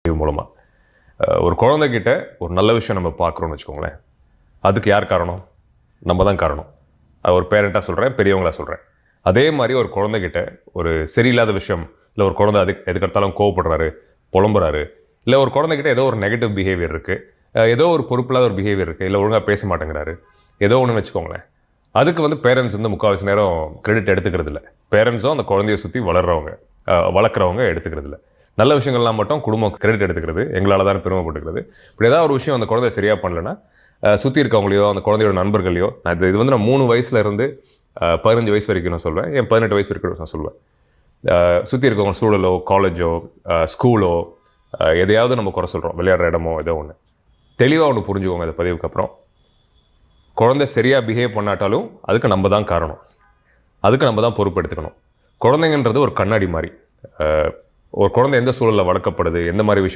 இது மூலமாக ஒரு குழந்தைகிட்ட ஒரு நல்ல விஷயம் நம்ம பார்க்குறோன்னு வச்சுக்கோங்களேன், அதுக்கு யார் காரணம்? நம்ம தான் காரணம். அது ஒரு பேரண்ட்டாக சொல்கிறேன், பெரியவங்களா சொல்கிறேன். அதே மாதிரி ஒரு குழந்தைகிட்ட ஒரு சரியில்லாத விஷயம், இல்லை ஒரு குழந்தை எதுக்கெடுத்தாலும் கோவப்படுறாரு, புலம்புறாரு, இல்லை ஒரு குழந்தைகிட்ட ஏதோ ஒரு நெகட்டிவ் பிஹேவியர் இருக்குது, ஏதோ ஒரு பொறுப்பில்லாத ஒரு பிஹேவியர் இருக்குது, இல்லை ஒழுங்காக பேச மாட்டேங்கிறாரு, ஏதோ ஒன்று வச்சுக்கோங்களேன். அதுக்கு வந்து பேரண்ட்ஸ் வந்து முக்கால்வாசி நேரம் கிரெடிட் எடுத்துக்கிறது இல்லை. பேரண்ட்ஸும் அந்த குழந்தைய சுற்றி வளர்க்குறவங்க எடுத்துக்கிறது இல்லை. நல்ல விஷயங்கள்லாம் மட்டும் குடும்பம் கிரெடிட் எடுத்துக்கிறது, எங்களால் தான் பெருமைப்பட்டுக்கிறது. இப்படி ஏதாவது ஒரு விஷயம் அந்த குழந்தை சரியாக பண்ணலைன்னா சுற்றி இருக்கவங்களையோ அந்த குழந்தையோட நண்பர்களையோ, இது வந்து நான் 3 வயசுலேருந்து 15 வயசு வரைக்கும் நான் சொல்வேன், என் 18 வயசு வரைக்கும் நான் சொல்லுவேன். சுற்றி இருக்கவங்க சூழலோ, காலேஜோ, ஸ்கூலோ, எதையாவது நம்ம குறை சொல்கிறோம், விளையாடுற இடமோ ஏதோ ஒன்று. தெளிவாக ஒன்று புரிஞ்சுக்கோங்க இந்த பதிவுக்கு அப்புறம். குழந்தை சரியாக பிஹேவ் பண்ணாட்டாலும் அதுக்கு நம்ம தான் காரணம், அதுக்கு நம்ம தான் பொறுப்பு எடுத்துக்கணும். குழந்தைங்கன்றது ஒரு கண்ணாடி மாதிரி. ஒரு குழந்தை எந்த சூழலில் வளர்க்கப்படுது, எந்த மாதிரி விஷயம்